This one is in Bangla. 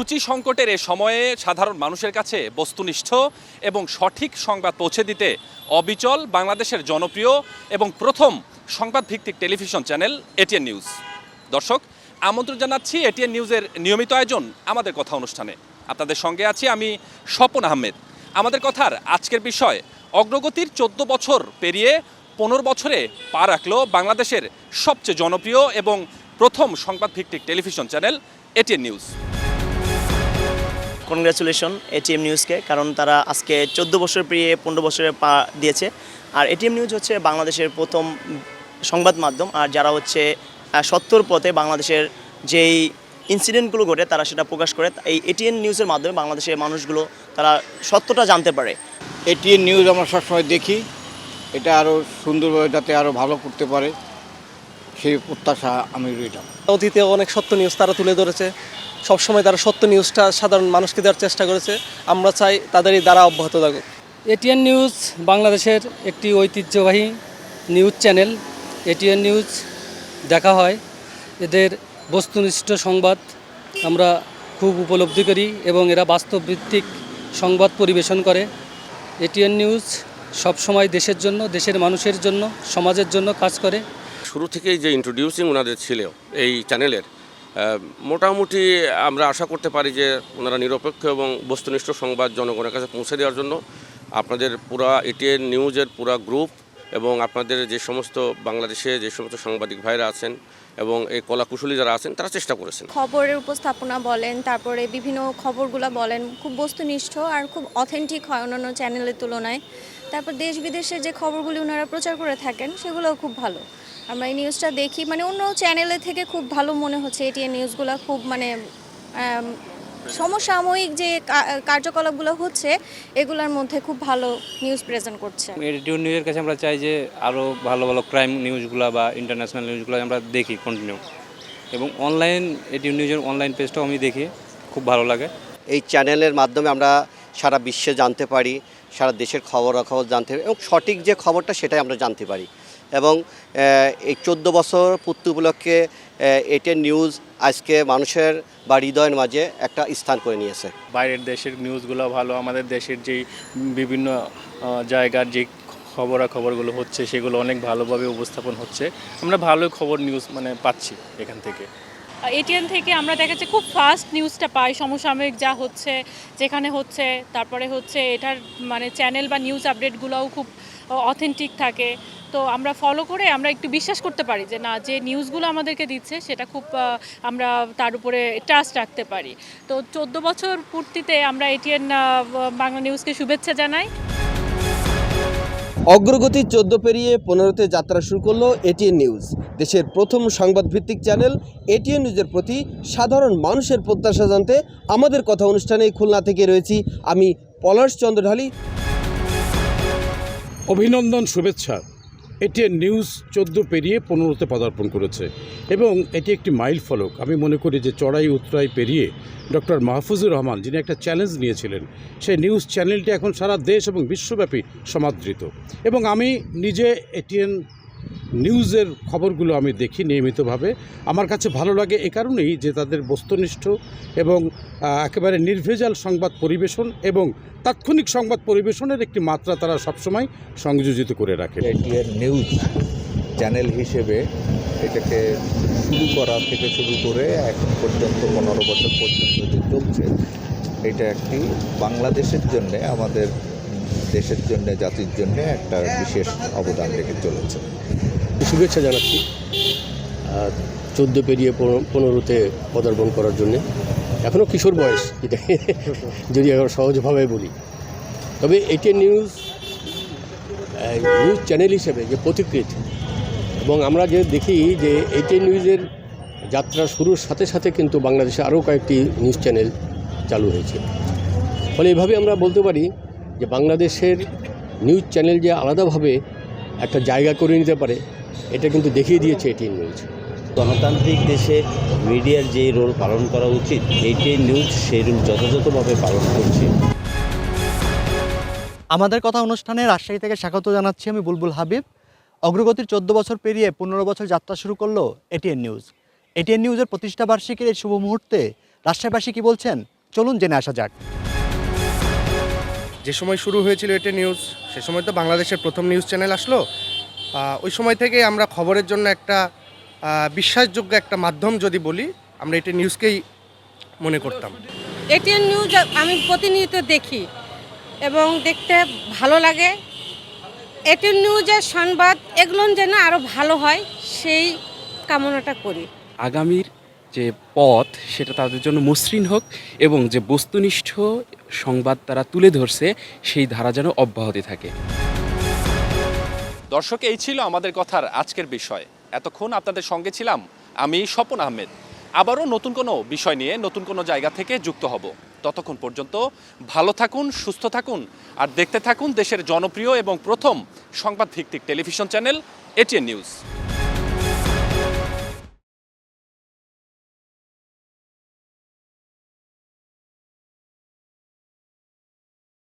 রুচি সংকটের এ সময়ে সাধারণ মানুষের কাছে বস্তুনিষ্ঠ এবং সঠিক সংবাদ পৌঁছে দিতে অবিচল বাংলাদেশের জনপ্রিয় এবং প্রথম সংবাদভিত্তিক টেলিভিশন চ্যানেল এটিএন নিউজ। দর্শক, আমন্ত্রণ জানাচ্ছি এটিএন নিউজের নিয়মিত আয়োজন আমাদের কথা অনুষ্ঠানে। আপনাদের সঙ্গে আছি আমি স্বপন আহমেদ। আমাদের কথার আজকের বিষয় অগ্রগতির 14 বছর পেরিয়ে 15 বছরে পা রাখল বাংলাদেশের সবচেয়ে জনপ্রিয় এবং প্রথম সংবাদভিত্তিক television channel ATN news. Congratulation ATM নিউজকে, কারণ তারা আজকে 14 বছর পেরিয়ে 15 বছরে পা দিয়েছে। আর এটিএম নিউজ হচ্ছে বাংলাদেশের প্রথম সংবাদ মাধ্যম, আর যারা হচ্ছে সত্যর পথে বাংলাদেশের যেই ইনসিডেন্টগুলো ঘটে তারা সেটা প্রকাশ করে। এই এটিএন নিউজের মাধ্যমে বাংলাদেশের মানুষগুলো তারা সত্যটা জানতে পারে। এটিএন নিউজ আমরা সবসময় দেখি, এটা আরও সুন্দরভাবে যাতে আরও ভালো করতে পারে সেই প্রত্যাশা আমি রইলাম। অতীতে অনেক সত্য নিউজ তারা তুলে ধরেছে, সবসময় তারা সত্য নিউজটা সাধারণ মানুষকে দেওয়ার চেষ্টা করেছে। আমরা চাই তাদের এই দ্বারা অব্যাহত থাকুক। এটিএন নিউজ বাংলাদেশের একটি ঐতিহ্যবাহী নিউজ চ্যানেল। এটিএন নিউজ দেখা হয়, এদের বস্তুনিষ্ঠ সংবাদ আমরা খুব উপলব্ধি করি এবং এরা বাস্তবভিত্তিক সংবাদ পরিবেশন করে। এটিএন নিউজ সবসময় দেশের জন্য, দেশের মানুষের জন্য, সমাজের জন্য কাজ করে। শুরু থেকেই যে ইন্ট্রোডিউসিং ওনাদের ছিল এই চ্যানেলের, মোটামুটি আমরা আশা করতে পারি যে ওনারা নিরপেক্ষ এবং বস্তুনিষ্ঠ সংবাদ জনগণের কাছে পৌঁছে দেওয়ার জন্য আপনাদের পুরা এটিএন নিউজের পুরা গ্রুপ এবং আপনাদের যে সমস্ত বাংলাদেশে যে সমস্ত সাংবাদিক ভাইরা আছেন এবং এই কলাকুশলী যারা আছেন তারা চেষ্টা করেছেন। খবরের উপস্থাপনা বলেন, তারপরে বিভিন্ন খবরগুলো বলেন, খুব বস্তুনিষ্ঠ আর খুব অথেন্টিক হয় অন্যান্য চ্যানেলের তুলনায়। তারপর দেশ বিদেশের যে খবরগুলি ওনারা প্রচার করে থাকেন সেগুলোও খুব ভালো। আমরা এই নিউজটা দেখি, মানে অন্য চ্যানেলের থেকে খুব ভালো মনে হচ্ছে। এটিএন নিউজগুলো খুব মানে সমসাময়িক যে কার্যকলাপগুলো হচ্ছে এগুলোর মধ্যে খুব ভালো নিউজ প্রেজেন্ট করছে। এটিএন নিউজের কাছে আমরা চাই যে আরও ভালো ভালো ক্রাইম নিউজগুলো বা ইন্টারন্যাশনাল নিউজগুলো আমরা দেখি কন্টিনিউ, এবং অনলাইন এটিএন নিউজের অনলাইন পেজটাও আমি দেখি, খুব ভালো লাগে। এই চ্যানেলের মাধ্যমে আমরা সারা বিশ্বে জানতে পারি, সারা দেশের খবরাখবর জানতে পারি এবং সঠিক যে খবরটা সেটাই আমরা জানতে পারি। এবং এই 14 বছর পূর্তি উপলক্ষে এটিএন নিউজ আজকে মানুষের বা হৃদয়ের মাঝে একটা স্থান করে নিয়েছে। বাইরের দেশের নিউজগুলো ভালো, আমাদের দেশের যেই বিভিন্ন জায়গার যে খবরাখবরগুলো হচ্ছে সেগুলো অনেক ভালোভাবে উপস্থাপন হচ্ছে। আমরা ভালো খবর নিউজ মানে পাচ্ছি এখান থেকে। এটিএন থেকে আমরা দেখা যাচ্ছে খুব ফাস্ট নিউজটা পাই, সমসাময়িক যা হচ্ছে যেখানে হচ্ছে। তারপরে হচ্ছে এটার মানে চ্যানেল বা নিউজ আপডেটগুলোও খুব অথেন্টিক থাকে। তো আমরা ফলো করে আমরা একটু বিশ্বাস করতে পারি যে না, যে নিউজগুলো আমাদেরকে দিচ্ছে সেটা খুব আমরা তার উপরে ট্রাস্ট রাখতে পারি। তো 14 বছর পূর্তিতে আমরা এটিএন বাংলা নিউজকে শুভেচ্ছা জানাই। অগ্রগতি 14 পেরিয়ে 15তে যাত্রা শুরু করলো এটিএন নিউজ। দেশের প্রথম সংবাদভিত্তিক চ্যানেল এটিএন নিউজের প্রতি সাধারণ মানুষের প্রত্যাশা জানতে আমাদের কথা অনুষ্ঠানে খুলনা থেকে রয়েছি আমি পলাশ চন্দ্র ঢালি। অভিনন্দন, শুভেচ্ছা। এটিএন নিউজ 14 পেরিয়ে 15তে পদার্পণ করেছে এবং এটি একটি মাইল ফলক। আমি মনে করি যে চড়াই উতরাই পেরিয়ে ডক্টর মাহফুজুর রহমান যিনি একটা চ্যালেঞ্জ নিয়েছিলেন, সেই নিউজ চ্যানেলটি এখন সারা দেশ এবং বিশ্বব্যাপী সমাদৃত। এবং আমি নিজে এটিএন নিউজের খবরগুলো আমি দেখি নিয়মিতভাবে। আমার কাছে ভালো লাগে এ কারণেই যে তাদের বস্তুনিষ্ঠ এবং একেবারে নির্ভেজাল সংবাদ পরিবেশন এবং তাৎক্ষণিক সংবাদ পরিবেশনের একটি মাত্রা তারা সবসময় সংযোজিত করে রাখে। এটিএন নিউজ চ্যানেল হিসেবে এটাকে শুরু করা থেকে শুরু করে এখন পর্যন্ত 15 বছর পর্যন্ত যে চলছে, এটা একটি বাংলাদেশের জন্যে, আমাদের দেশের জন্যে, জাতির জন্যে একটা বিশেষ অবদান রেখে চলেছে। শুভেচ্ছা জানাচ্ছি 14 পেরিয়ে 15তে পদার্পণ করার জন্যে। এখনও কিশোর বয়স, এটা যদি এখন সহজভাবে বলি। তবে এটিএন নিউজ নিউজ চ্যানেল হিসেবে যে পথিকৃৎ, এবং আমরা যে দেখি যে এটিএন নিউজের যাত্রা শুরুর সাথে সাথে কিন্তু বাংলাদেশে আরও কয়েকটি নিউজ চ্যানেল চালু হয়েছে। ফলে এভাবে আমরা বলতে পারি যে বাংলাদেশের নিউজ চ্যানেল যে আলাদাভাবে একটা জায়গা করে নিতে পারে, এটা কিন্তু দেখিয়ে দিয়েছে এটিএন নিউজ। গণতান্ত্রিক দেশে মিডিয়ার যে রোল পালন করা উচিত, এটিএন নিউজ সেই রোল যথাযথভাবে পালন করছে। আমাদের কথা অনুষ্ঠানে রাজশাহী থেকে স্বাগত জানাচ্ছি আমি বুলবুল হাবিব। অগ্রগতির 14 বছর পেরিয়ে 15 বছর যাত্রা শুরু করলো এটিএন নিউজ। এটিএন নিউজের প্রতিষ্ঠাবার্ষিকীর এই শুভ মুহূর্তে রাজশাহীবাসী কী বলছেন চলুন জেনে আসা যাক। যে সময় শুরু হয়েছিল এটি নিউজ, সে সময় তো বাংলাদেশের প্রথম নিউজ চ্যানেল আসলো। ওই সময় থেকে আমরা খবরের জন্য একটা বিশ্বাসযোগ্য একটা মাধ্যম যদি বলি, আমরা এটি নিউজকেই মনে করতাম। এটিএন নিউজ আমি প্রতিনিয়ত দেখি এবং দেখতে ভালো লাগে। এটিএন নিউজের সংবাদ এগুলো যেন আরও ভালো হয় সেই কামনাটা করি। আগামীর যে পথ সেটা তাদের জন্য মসৃণ হোক এবং যে বস্তুনিষ্ঠ সংবাদ তারা তুলে ধরছে সেই ধারা যেন অব্যাহতি থাকে। দর্শক, এই ছিল আমাদের কথার আজকের বিষয়। এতক্ষণ আপনাদের সঙ্গে ছিলাম আমি স্বপন আহমেদ। আবারও নতুন কোনো বিষয় নিয়ে নতুন কোনো জায়গা থেকে যুক্ত হব। ততক্ষণ পর্যন্ত ভালো থাকুন, সুস্থ থাকুন আর দেখতে থাকুন দেশের জনপ্রিয় এবং প্রথম সংবাদ ভিত্তিক টেলিভিশন চ্যানেল এটিএন নিউজ।